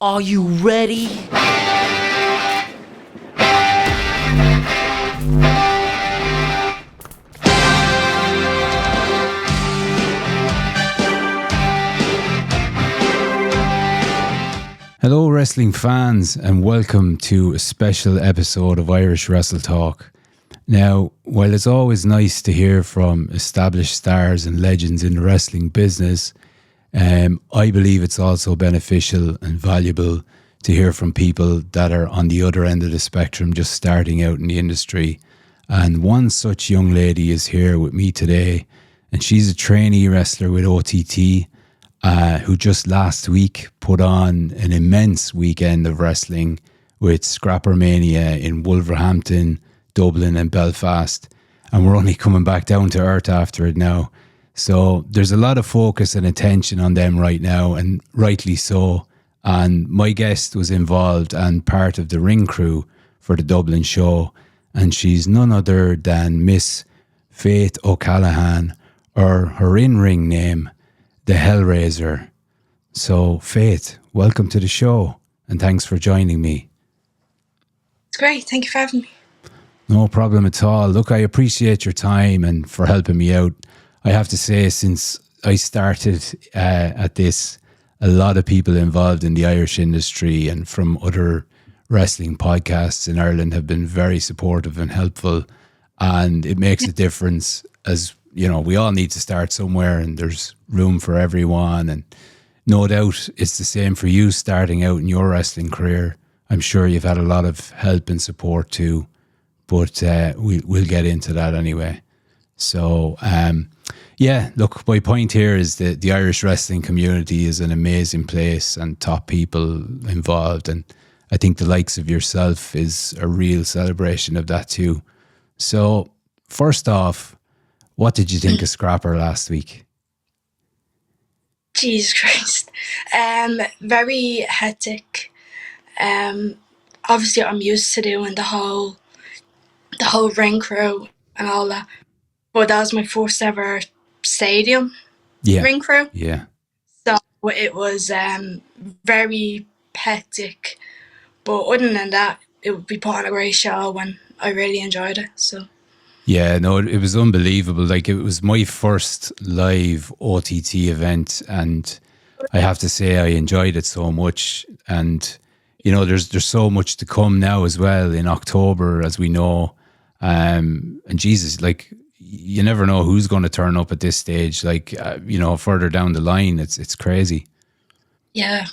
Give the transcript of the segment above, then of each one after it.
Are you ready? Hello, wrestling fans, and welcome to a special episode of Irish Wrestle Talk. Now, while it's always nice to hear from established stars and legends in the wrestling business, I believe it's also beneficial and valuable to hear from people that are on the other end of the spectrum, just starting out in the industry. And one such young lady is here with me today, and she's a trainee wrestler with OTT, who just last week put on an immense weekend of wrestling with Scrapper Mania in Wolverhampton, Dublin and Belfast. And we're only coming back down to earth after it now. So there's a lot of focus and attention on them right now, and rightly so. And my guest was involved and part of the ring crew for the Dublin show. And she's none other than Miss Faith O'Callaghan, or her in-ring name, the Hellraiser. So Faith, welcome to the show, and thanks for joining me. It's great. Thank you for having me. No problem at all. Look, I appreciate your time and for helping me out. I have to say, since I started at this, a lot of people involved in the Irish industry and from other wrestling podcasts in Ireland have been very supportive and helpful. And it makes a difference, as you know, we all need to start somewhere, and there's room for everyone. And no doubt it's the same for you starting out in your wrestling career. I'm sure you've had a lot of help and support too, but we'll get into that anyway. So, yeah, look, my point here is that the Irish wrestling community is an amazing place and top people involved. And I think the likes of yourself is a real celebration of that too. So, first off, what did you think of Scrapper last week? Jesus Christ. Very hectic. Obviously I'm used to doing the whole ring crew and all that. But that was my first ever stadium ring crew. Yeah. So it was very hectic. But other than that, it would be put on a great show and I really enjoyed it. So yeah, no, it was unbelievable. Like, it was my first live OTT event, and I have to say I enjoyed it so much. And you know, there's so much to come now as well in October, as we know. And Jesus, like, you never know who's going to turn up at this stage. Like, you know, further down the line, it's crazy. Yeah,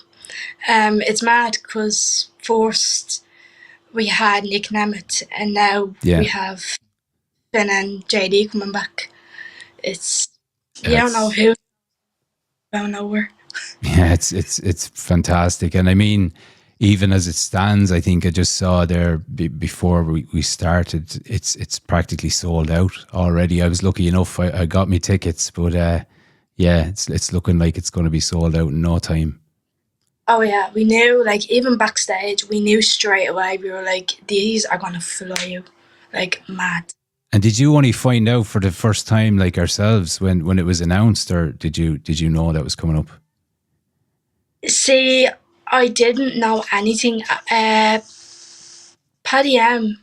it's mad because first we had Nick Nemeth, and now we have Finn and JD coming back. You don't know who, don't know where. Yeah, it's fantastic. And I mean, even as it stands, I think I just saw there before we started, it's practically sold out already. I was lucky enough, I got me tickets, but yeah, it's looking like it's going to be sold out in no time. Oh yeah, we knew, like, even backstage, we knew straight away. We were like, these are going to fly out like mad. And did you only find out for the first time, like ourselves, when it was announced, or did you know that was coming up? See, I didn't know anything. Paddy M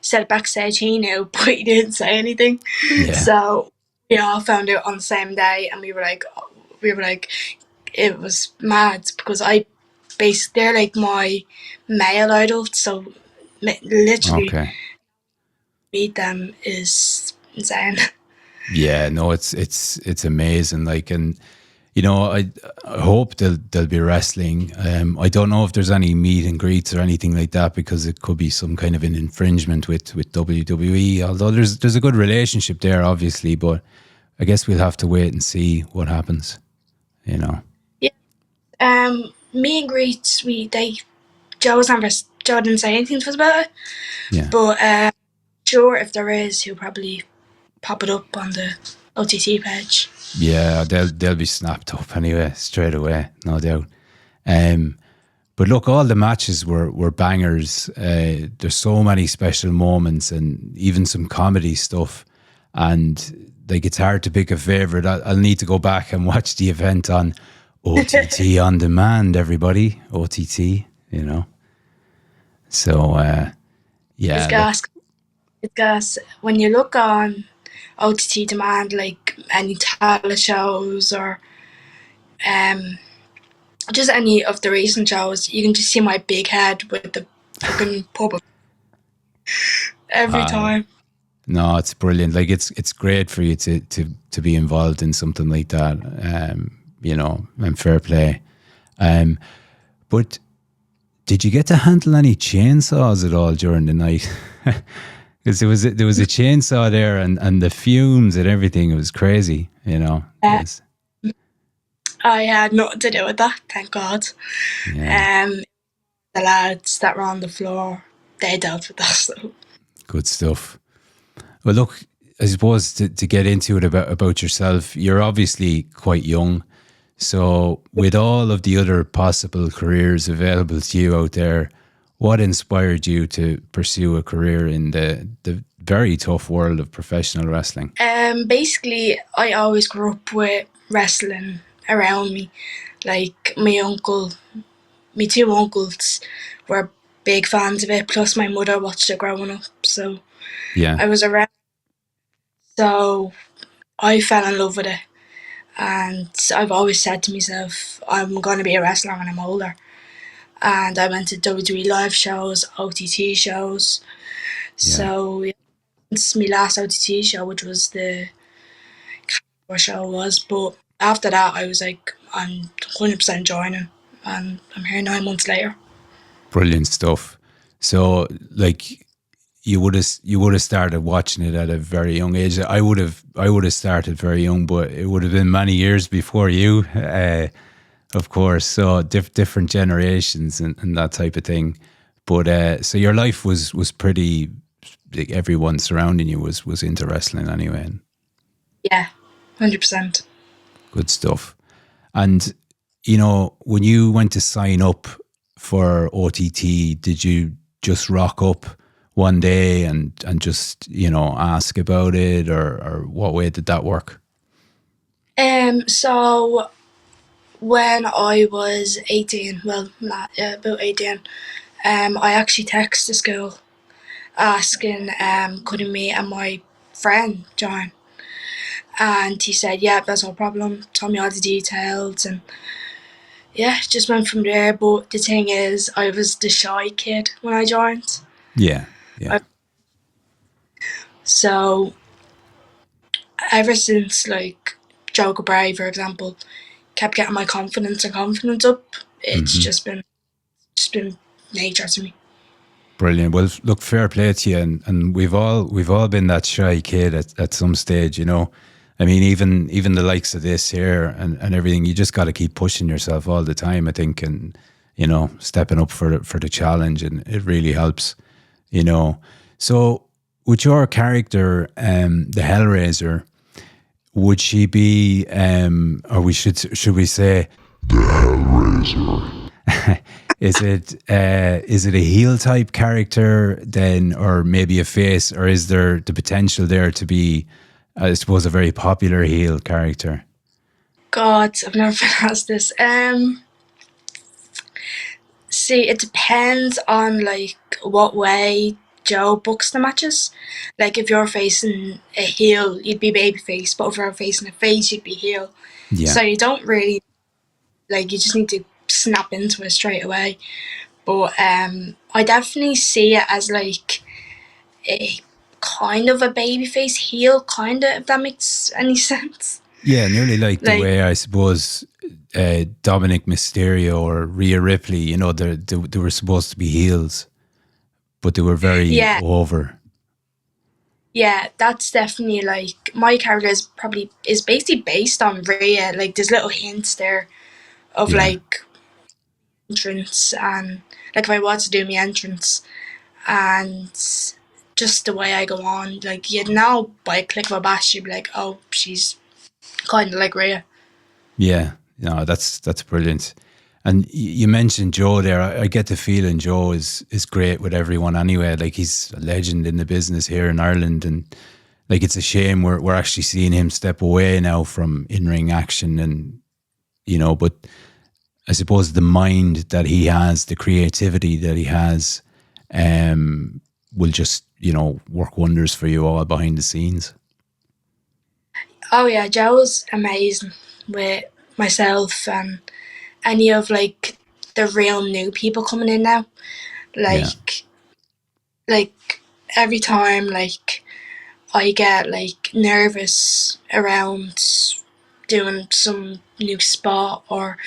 said backstage he knew, but he didn't say anything. Yeah. So we all found out on the same day, and we were like, it was mad because they're like my male idol, so literally meet them is insane. Yeah, no, it's amazing. Like, and you know, I hope they'll be wrestling. I don't know if there's any meet and greets or anything like that, because it could be some kind of an infringement with WWE. Although there's a good relationship there, obviously, but I guess we'll have to wait and see what happens. You know. Yeah. Meet and greets. Joe didn't say anything to us about it. Yeah. But sure, if there is, he'll probably pop it up on the OTT page. Yeah, they'll be snapped up anyway, straight away, no doubt. But look, all the matches were bangers. There's so many special moments and even some comedy stuff. And like, it's hard to pick a favourite. I'll need to go back and watch the event on OTT on demand, everybody. OTT, you know. So, It's yeah, gas. It's gas. When you look on OTT demand, like any tele shows or um, just any of the recent shows, you can just see my big head with the fucking puppet every time. no, it's brilliant. Like it's great for you to be involved in something like that. You know, and fair play. But did you get to handle any chainsaws at all during the night? Because there was a chainsaw there, and the fumes and everything. It was crazy. You know. Yes. I had nothing to do with that, thank God. Yeah. The lads that were on the floor, they dealt with that. So. Good stuff. Well, look, I suppose to get into it about yourself, you're obviously quite young. So, with all of the other possible careers available to you out there, what inspired you to pursue a career in the very tough world of professional wrestling? Basically, I always grew up with wrestling around me. Like my two uncles were big fans of it. Plus, my mother watched it growing up, so Yeah. I was around. So I fell in love with it, and I've always said to myself, I'm going to be a wrestler when I'm older. And I went to WWE live shows, OTT shows. So yeah, it's my last OTT show, which was the show was. But after that, I was like, I'm 100% joining, and I'm here 9 months later. Brilliant stuff. So, like, you would have started watching it at a very young age. I would have started very young, but it would have been many years before you, of course. So different generations and that type of thing. But so your life was pretty. Like, everyone surrounding you was into wrestling anyway. Yeah, 100%. Good stuff. And you know, when you went to sign up for OTT, did you just rock up one day and just, you know, ask about it, or what way did that work? So when I was 18, well, not about 18, I actually texted the school asking, could me and my friend join? And he said, yeah, that's no problem. Told me all the details, and yeah, just went from there. But the thing is, I was the shy kid when I joined. Yeah, yeah. So ever since, like, Joker Brave, for example, kept getting my confidence up. It's just been nature to me. Brilliant. Well, look, fair play to you, and we've all been that shy kid at some stage, you know. I mean, even the likes of this here and everything, you just got to keep pushing yourself all the time, I think, and, you know, stepping up for the challenge, and it really helps, you know. So, with your character, the Hellraiser, would she be, or should we say, the Hellraiser? Is it a heel type character then, or maybe a face, or is there the potential there to be, I suppose, a very popular heel character? God, I've never been asked this. See, it depends on, like, what way Joe books the matches. Like, if you're facing a heel, you'd be babyface, but if you're facing a face, you'd be heel. Yeah. So you don't really, like, you just need to snap into it straight away. But I definitely see it as, like, a kind of a babyface heel, kind of, if that makes any sense. Yeah, nearly like the way, I suppose, Dominic Mysterio or Rhea Ripley, you know, they were supposed to be heels, but they were very over. Yeah, that's definitely, like, my character is basically based on Rhea. Like, there's little hints there of like entrance, and like if I was to do my entrance and just the way I go on, like, you'd know by a click of a bash, you'd be like, oh, she's kind of like Rhea. Yeah, no, that's brilliant. And you mentioned Joe there. I get the feeling Joe is great with everyone anyway. Like, he's a legend in the business here in Ireland, and like, it's a shame we're actually seeing him step away now from in-ring action, and but I suppose the mind that he has, the creativity that he has, will just, work wonders for you all behind the scenes. Oh yeah, Joe's amazing with myself and any of like the real new people coming in now. Yeah. Like every time like I get like nervous around doing some new spot or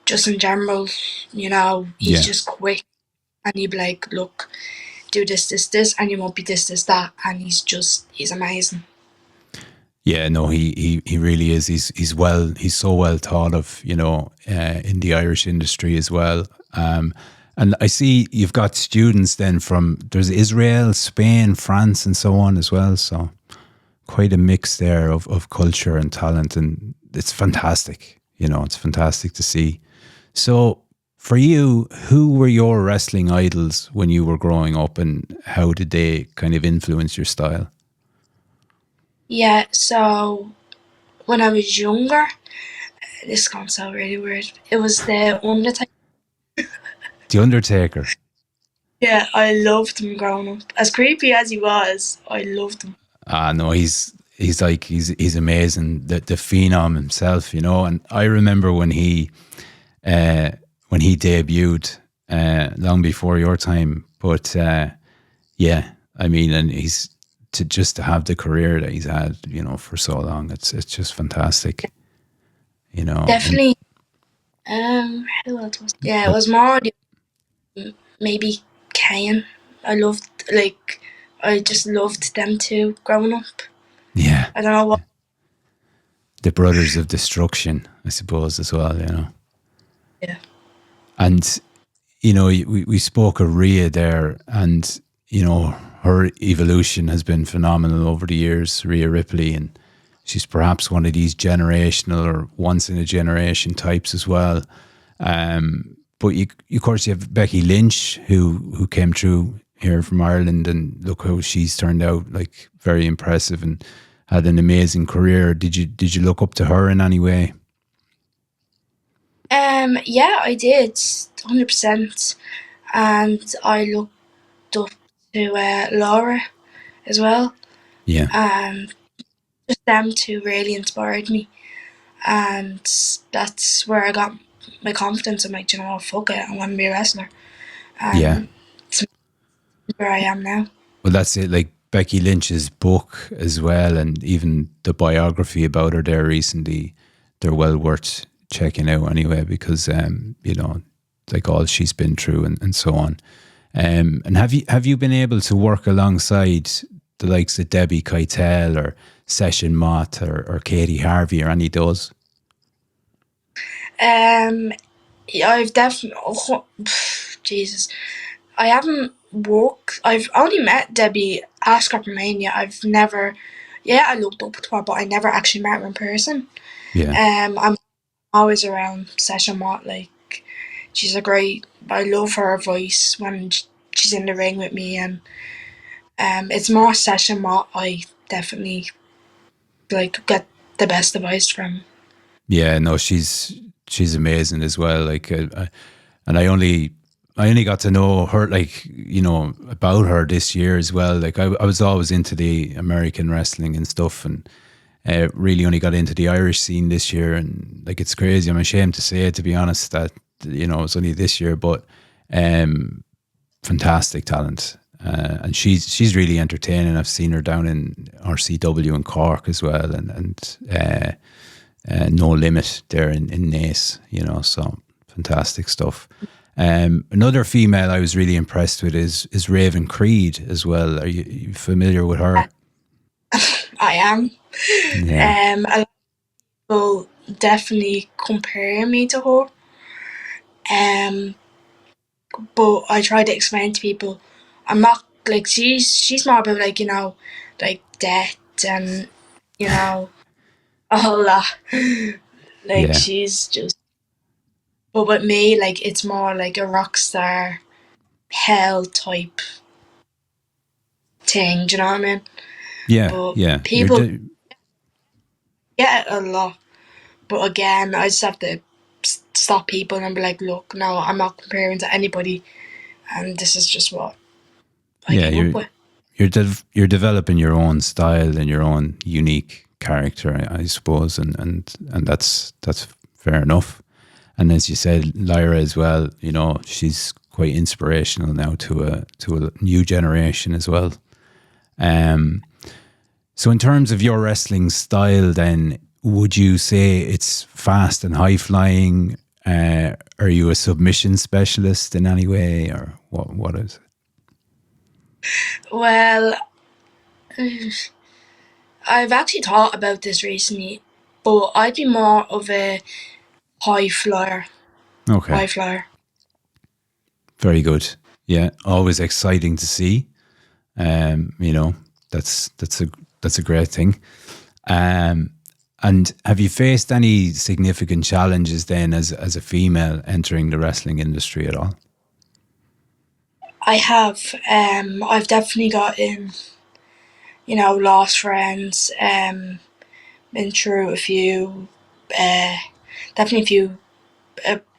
just in general, he's Yeah. just quick and he'd be like, look, do this, and you won't be this, that, and he's amazing. Yeah, no, he really is. He's so well thought of, in the Irish industry as well. And I see you've got students then from there's Israel, Spain, France, and so on as well. So quite a mix there of culture and talent, and it's fantastic. It's fantastic to see. So for you, who were your wrestling idols when you were growing up, and how did they kind of influence your style? Yeah, so when I was younger, this is gonna sound really weird. It was the Undertaker. The Undertaker. Yeah, I loved him growing up. As creepy as he was, I loved him. Ah, no, he's amazing. The phenom himself, And I remember when he debuted, long before your time. But yeah, I mean, and he's to have the career that he's had, for so long. It's just fantastic, And Definitely. Who else was? Yeah, it was more maybe Kane. I loved I just loved them two growing up. yeah, I don't know what. the Brothers of Destruction, I suppose, as well. Yeah. And we spoke of Rhea there, and her evolution has been phenomenal over the years. Rhea Ripley, and she's perhaps one of these generational or once in a generation types as well. But of course, you have Becky Lynch, who came through here from Ireland, and look how she's turned out, like very impressive and had an amazing career. Did you look up to her in any way? Yeah, I did, 100%, and I looked up to Laura as well, Yeah, and just them two really inspired me, and that's where I got my confidence. I'm like, you know what, fuck it, I want to be a wrestler, yeah. and it's where I am now. Well, that's it. Like Becky Lynch's book as well, and even the biography about her there recently, they're well worth checking out anyway, because like all she's been through and so on. And have you been able to work alongside the likes of Debbie Keitel or Session Mott or Katie Harvey or any of those? Yeah, I've definitely. Oh, Jesus, I haven't worked. I've only met Debbie at Mania. I've never. Yeah, I looked up to her, but I never actually met her in person. Yeah, I'm always around Session Mott. Like, she's a great. I love her voice when she's in the ring with me, and it's more Session Mott. I definitely like get the best advice from. yeah. No, she's amazing as well. Like, and I only got to know her, like, about her this year as well. Like, I was always into the American wrestling and stuff, and really only got into the Irish scene this year. And like, it's crazy. I'm ashamed to say it, to be honest, that it's only this year, but fantastic talent. And she's really entertaining. I've seen her down in RCW in Cork as well, and No Limit there in Naas. So fantastic stuff. Another female I was really impressed with is Raven Creed as well. Are you familiar with her? I am. Yeah, A lot of people definitely compare me to her. Um, but I try to explain to people I'm not like she's more about like like death and you know a whole lot. Like yeah, she's just. But with me, like it's more like a rock star hell type thing. Do you know what I mean? yeah, But yeah. people get it a lot. But again, I just have to stop people and be like, look, no, I'm not comparing to anybody, and this is just what I Yeah, came up with. you're developing your own style and your own unique character, I suppose, and that's fair enough. And as you said, Lyra as well, you know, she's quite inspirational now to a new generation as well. So in terms of your wrestling style, then would you say it's fast and high flying? Are you a submission specialist in any way, or what is it? Well, I've actually thought about this recently, but I'd be more of a high flyer. Okay. High flyer. Very good. Yeah, always exciting to see. You know, that's a great thing. And have you faced any significant challenges then as a female entering the wrestling industry at all? I have. I've definitely gotten, lost friends. Been through a few. Definitely a few.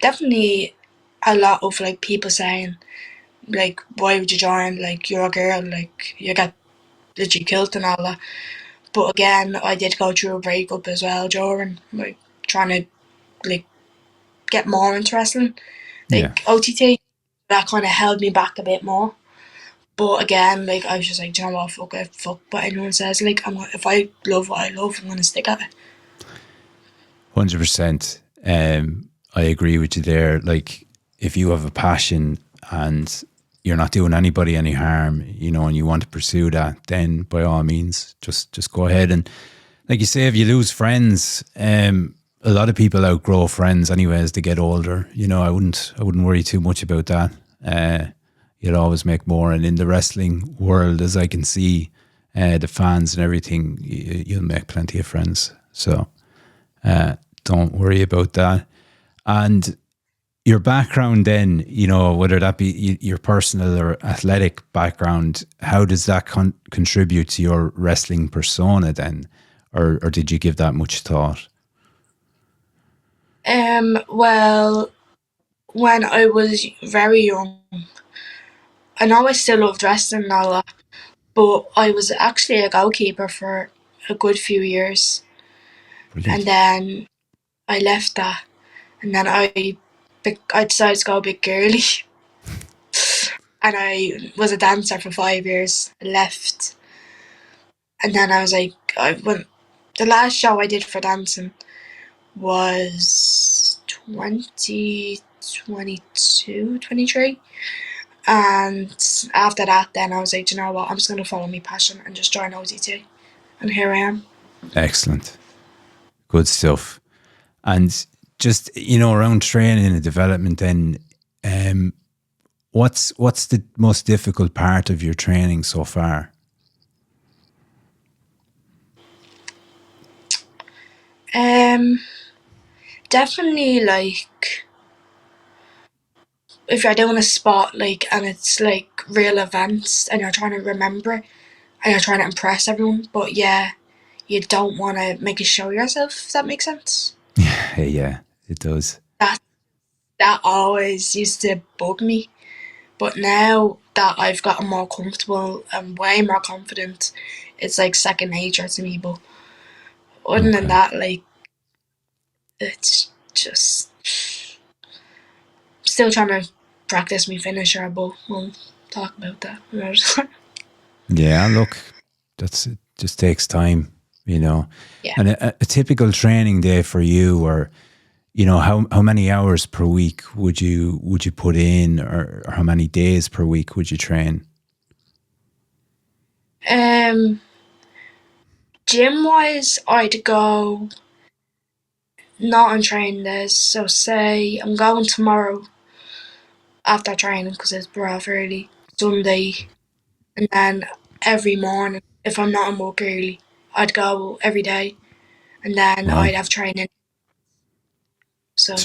Definitely a lot of like people saying, like, why would you join? Like, you're a girl. Like, you get literally killed and all that. But again, I did go through a breakup as well during like trying to like get more into wrestling. Yeah. Like OTT, that kind of held me back a bit more. But again, like I was just like, do you know what? Fuck it, fuck what anyone says. Like if I love what I love, I'm gonna stick at it. 100%. I agree with you there. Like, if you have a passion and you're not doing anybody any harm, you know, and you want to pursue that, then by all means, just go ahead. And like you say, if you lose friends, a lot of people outgrow friends anyway as they get older. You know, I wouldn't worry too much about that. You'll always make more. And in the wrestling world, as I can see, the fans and everything, you'll make plenty of friends. So don't worry about that. And your background then, you know, whether that be your personal or athletic background, how does that contribute to your wrestling persona then? Or did you give that much thought? Well, when I was very young, I know I still loved wrestling and all that, but I was actually a goalkeeper for a good few years. Brilliant. And then I left that, and then I decided to go a bit girly. And I was a dancer for 5 years. I left, and then I was like, the last show I did for dancing was 2022, 23. And after that, then I was like, you know what? I'm just gonna follow my passion and just join OTT, and here I am. Excellent. Good stuff. And just, you know, around training and development then, what's the most difficult part of your training so far? Definitely like if you're doing a spot like and it's like real events and you're trying to remember it and you're trying to impress everyone, but yeah, you don't want to make a show of yourself, if that makes sense. Yeah, it does. That always used to bug me. But now that I've gotten more comfortable and way more confident, it's like second nature to me. But other than that, like, it's just still trying to practice my finisher, but we'll talk about that. Yeah, look, it just takes time, you know. Yeah. And a typical training day for you, or you know, how many hours per week would you put in, or how many days per week would you train? Gym wise, I'd go not on training days. So say I'm going tomorrow after training because it's brought early Sunday, and then every morning if I'm not in work early, I'd go every day, and then Wow. I'd have training. So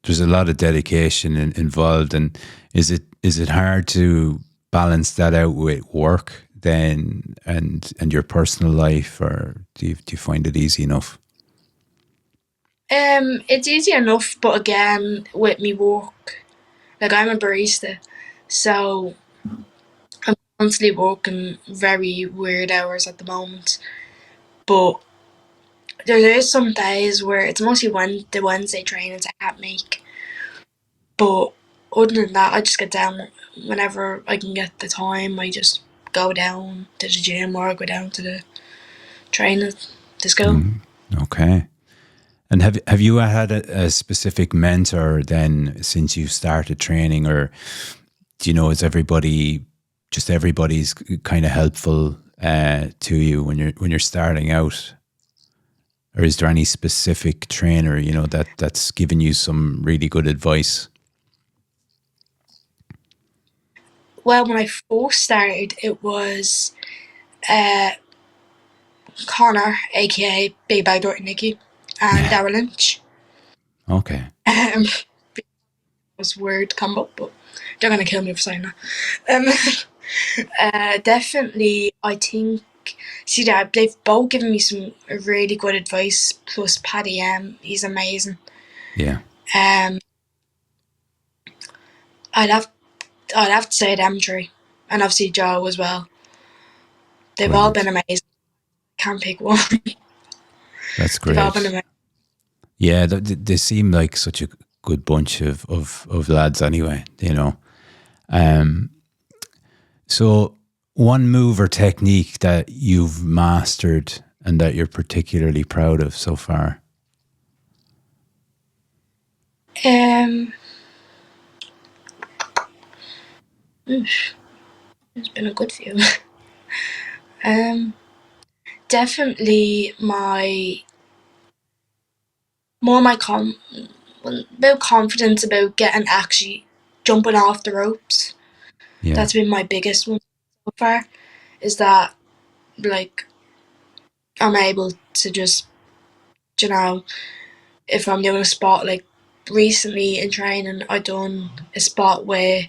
there's a lot of dedication involved, and is it hard to balance that out with work then and your personal life, or do you find it easy enough? It's easy enough, but again, with me work, like I'm a barista, so I'm constantly working very weird hours at the moment. But there is some days where it's mostly the Wednesday trainings I can't make. But other than that, I just get down whenever I can get the time. I just go down to the gym or I go down to the training to school. Okay. And have you had a specific mentor then since you started training, or do you know, is everybody's kind of helpful to you when you're starting out, or is there any specific trainer that's given you some really good advice? Well, when I first started, it was uh, Connor, aka Big Bag Dirty Nicky, and Yeah. Darryl Lynch. Okay. It was a weird combo, but they're gonna kill me for saying that. Definitely, I think. See that they've both given me some really good advice. Plus, Paddy M, he's amazing. Yeah. Um, I'd have I'd have to say them three, and obviously Joe as well. They've all been Brilliant. amazing. Can't pick one. That's They've all been great. amazing. Yeah, they seem like such a good bunch of lads anyway, So one move or technique that you've mastered and that you're particularly proud of so far? It's been a good few. um, Definitely about confidence about getting actually jumping off the ropes. Yeah. That's been my biggest one so far. Is that like I'm able to just if I'm doing a spot like recently in training, I done a spot where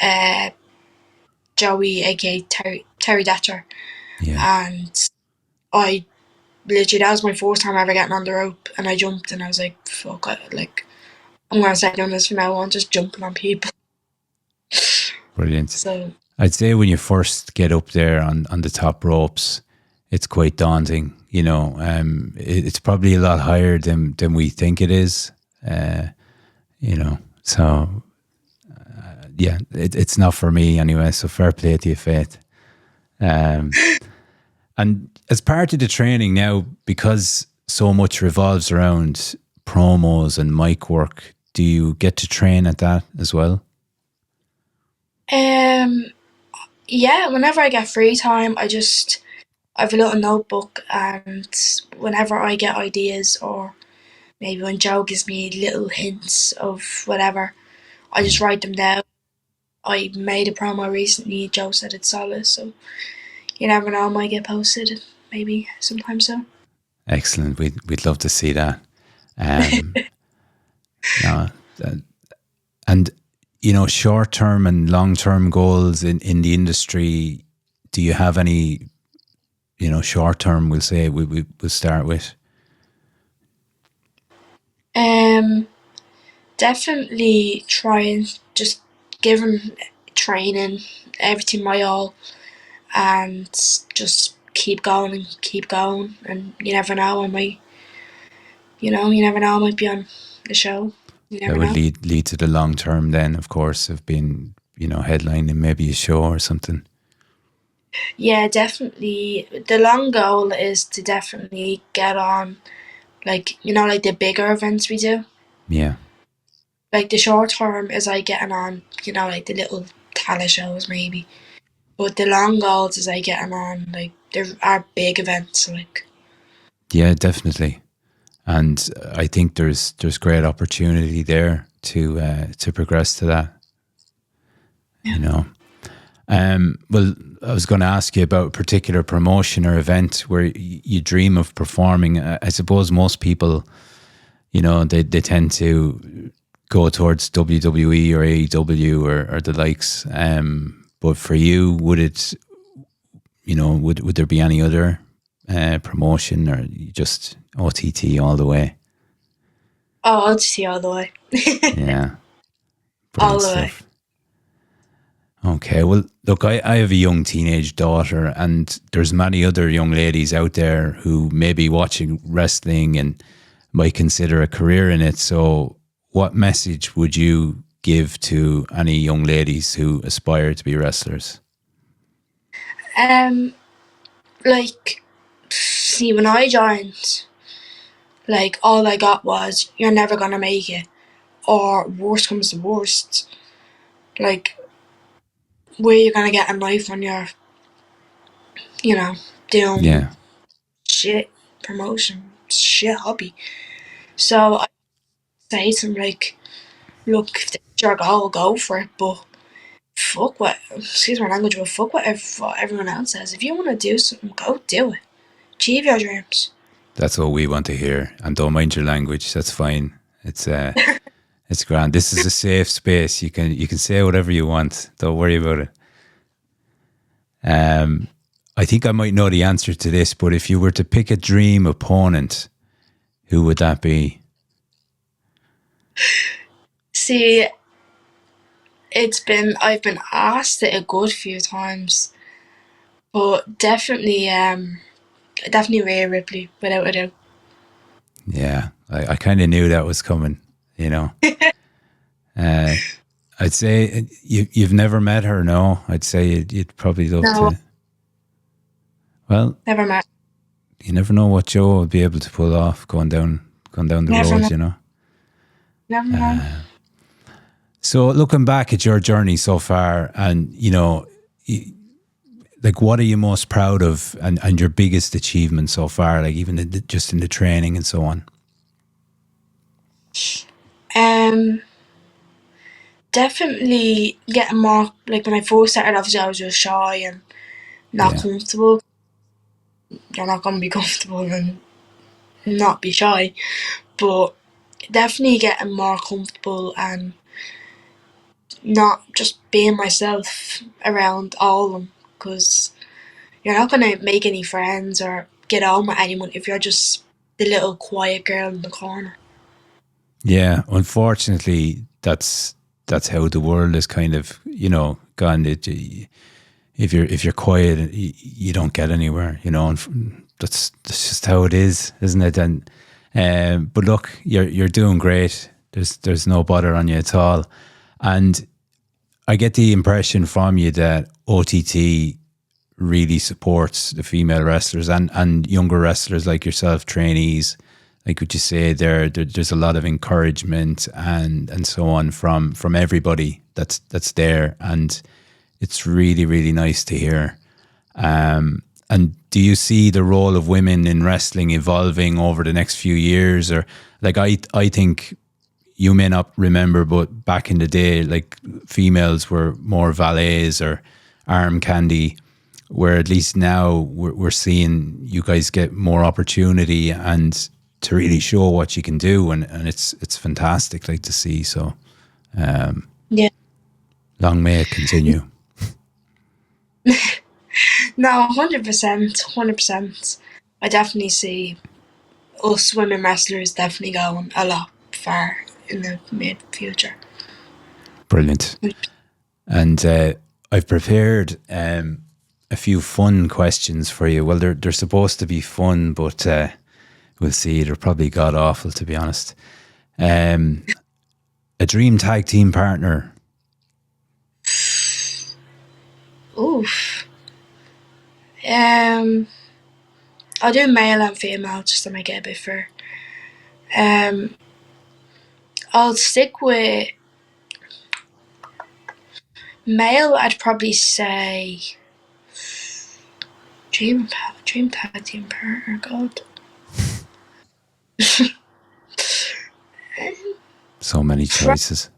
uh, Joey, aka Terry Datcher, Yeah. and I literally that was my first time ever getting on the rope, and I jumped, and I was like, "Fuck!" I'm gonna start doing this from now on, just jumping on people. Brilliant. So I'd say when you first get up there on the top ropes, it's quite daunting. It's probably a lot higher than we think it is. So yeah, it's not for me anyway. So fair play to you, Faith. And as part of the training now, because so much revolves around promos and mic work, do you get to train at that as well? yeah, whenever I get free time, I have a little notebook, and whenever I get ideas, or maybe when Joe gives me little hints of whatever, I just Yeah. write them down. I made a promo recently. Joe said it's solid, so you never know, I might get posted maybe sometime soon. Excellent. We'd love to see that. No, and short term and long term goals in the industry. Do you have any? Short term. We'll say we'll start with. Definitely try and just give him training, everything my all, and just keep going and keep going. And you never know, you never know, I might be on the show. You That never would know. lead to the long term. Then, of course, of being headlining maybe a show or something. Yeah, definitely. The long goal is to definitely get on, like like the bigger events we do. Yeah. Like the short term is like getting on, like the little tele shows maybe. But the long goals is like getting on like there are big events like. Yeah, definitely. And I think there's great opportunity there to progress to that. Yeah. Well, I was going to ask you about a particular promotion or event where you dream of performing. I suppose most people, they tend to go towards WWE or AEW or the likes. But for you, would there be any other promotion, or just OTT all the way? Oh, OTT all the way. Yeah, All brilliant the way. stuff. Okay, well, look, I have a young teenage daughter, and there's many other young ladies out there who may be watching wrestling and might consider a career in it. So, what message would you give to any young ladies who aspire to be wrestlers? Like, see, when I joined, like, all I got was, you're never gonna make it. Or, worst comes to worst, like, where you're gonna get a knife when you're, doing Yeah, shit promotion, shit hobby. So I say to them, like, look, if it's your goal, go for it, but fuck what, excuse my language, but fuck what everyone else says. If you want to do something, go do it. Achieve your dreams. that's what we want to hear. And don't mind your language. That's fine. It's grand. This is a safe space. You can say whatever you want. Don't worry about it. I think I might know the answer to this, but if you were to pick a dream opponent, who would that be? See, I've been asked it a good few times, but definitely Rhea Ripley, without a doubt. Yeah, I kind of knew that was coming. You know, uh, I'd say you've never met her. No, I'd say you'd probably love No, to. Well, never met. you never know what Joe would be able to pull off going down the Never know. road. You know. Never know. So looking back at your journey so far, and like what are you most proud of, and your biggest achievement so far, like even just in the training and so on? Um, Definitely getting more, like, when I first started, obviously I was just shy and not Yeah, comfortable. You're not gonna be comfortable and not be shy, but definitely getting more comfortable and not just being myself around all of them, because you're not gonna make any friends or get on with anyone if you're just the little quiet girl in the corner. yeah. Unfortunately, that's how the world is kind of gone. If you're quiet, you don't get anywhere. And that's just how it is, isn't it? And but look, you're doing great. There's no bother on you at all, and I get the impression from you that OTT really supports the female wrestlers and younger wrestlers like yourself, trainees. Like, would you say there's a lot of encouragement and so on from everybody that's there, and it's really really nice to hear. And do you see the role of women in wrestling evolving over the next few years, or like I think you may not remember, but back in the day, like females were more valets or arm candy, where at least now we're seeing you guys get more opportunity and to really show what you can do, and it's fantastic, like to see. So Yeah. long may it continue. No, 100%, 100%. I definitely see us women wrestlers definitely going a lot far in the mid future. Brilliant. And I've prepared a few fun questions for you. Well, they're supposed to be fun, but we'll see. They're probably god awful, to be honest. A dream tag team partner. Oof. Um, I'll do male and female just to make it a bit fair. Um, I'll stick with male. I'd probably say dream tag team partner. God. So many choices.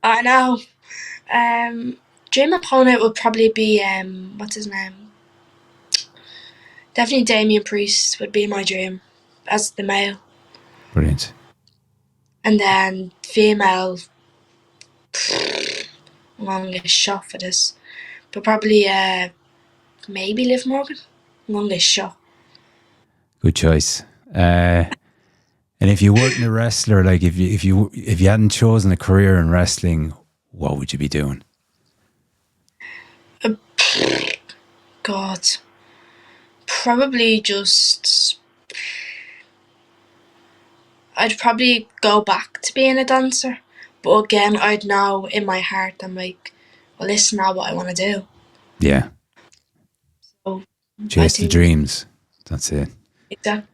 I know. Dream opponent would probably be what's his name? Definitely Damien Priest would be my dream as the male, Brilliant. and then female. I'm gonna get shot for this, but probably maybe Liv Morgan. I'm gonna get shot. Good choice. And if you weren't a wrestler, like if you hadn't chosen a career in wrestling, what would you be doing? God, probably just. I'd probably go back to being a dancer, but again, I'd know in my heart, I'm like, well, this is not what I want to do. Yeah. So Chase the dreams. That's it. Exactly.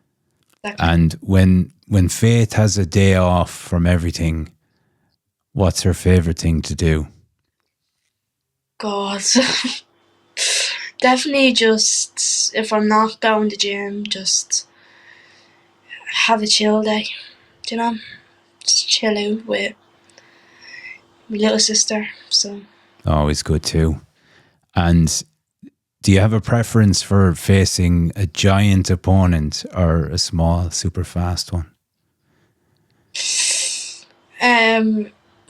And when Faith has a day off from everything, what's her favorite thing to do? God. Definitely just, if I'm not going to gym, just have a chill day. Do you know? Just chill out with my little sister. So Always good too. And do you have a preference for facing a giant opponent or a small, super fast one?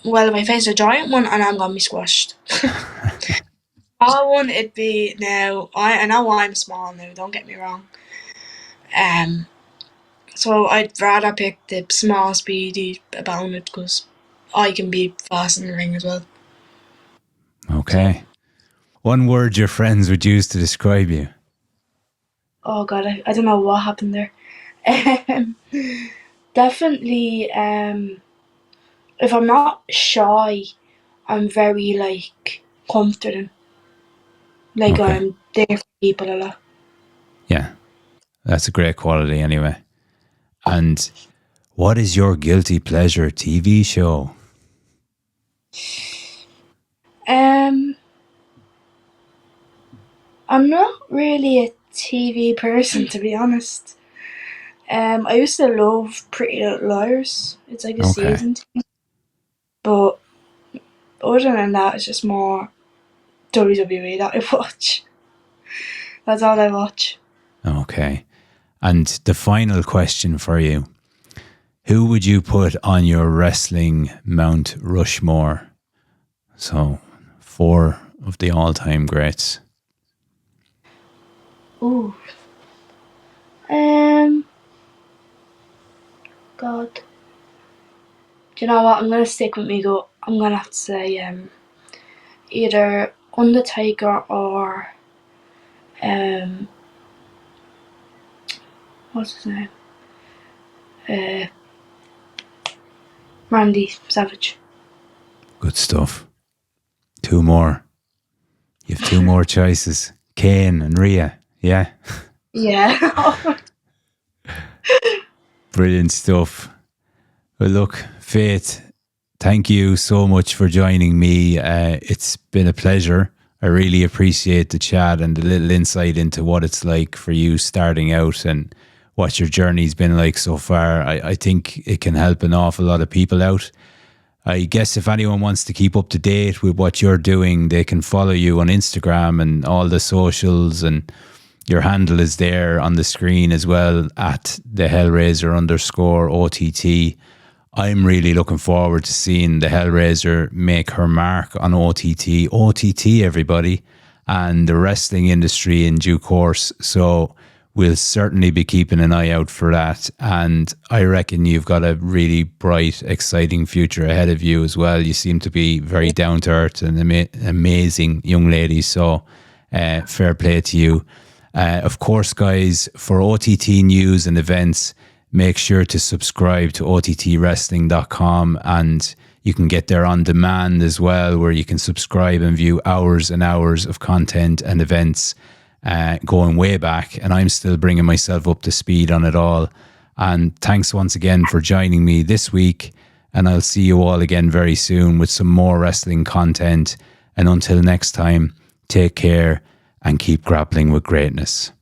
well, if I face a giant one and I'm gonna be squashed. Small one, it'd be now. I know I'm small now. Don't get me wrong. So I'd rather pick the small, speedy opponent because I can be fast in the ring as well. Okay. One word your friends would use to describe you. Oh God, I don't know what happened there. Definitely. If I'm not shy, I'm very like confident. Like Okay. I'm there for people a lot. Yeah. That's a great quality anyway. And what is your guilty pleasure TV show? I'm not really a TV person, to be honest. I used to love Pretty Little Liars. It's like a Okay. season thing. But other than that, it's just more WWE that I watch. That's all I watch. Okay. And the final question for you. Who would you put on your wrestling Mount Rushmore? So, 4 of the all-time greats. Ooh. God. Do you know what? I'm gonna stick with me gut. I'm gonna have to say either Undertaker or what's his name? Uh, Randy Savage. Good stuff. 2 more. You have 2 more choices. Kane and Rhea. Yeah. Yeah. Brilliant stuff. Well, look, Faith, thank you so much for joining me. It's been a pleasure. I really appreciate the chat and the little insight into what it's like for you starting out and what your journey's been like so far. I think it can help an awful lot of people out. I guess if anyone wants to keep up to date with what you're doing, they can follow you on Instagram and all the socials, and your handle is there on the screen as well at the Hellraiser _OTT. I'm really looking forward to seeing the Hellraiser make her mark on OTT. OTT, everybody, and the wrestling industry in due course. So we'll certainly be keeping an eye out for that. And I reckon you've got a really bright, exciting future ahead of you as well. You seem to be very down to earth and amazing young lady. So fair play to you. Of course, guys, for OTT news and events, make sure to subscribe to OTTwrestling.com, and you can get there on demand as well, where you can subscribe and view hours and hours of content and events going way back. And I'm still bringing myself up to speed on it all. And thanks once again for joining me this week. And I'll see you all again very soon with some more wrestling content. And until next time, take care and keep grappling with greatness.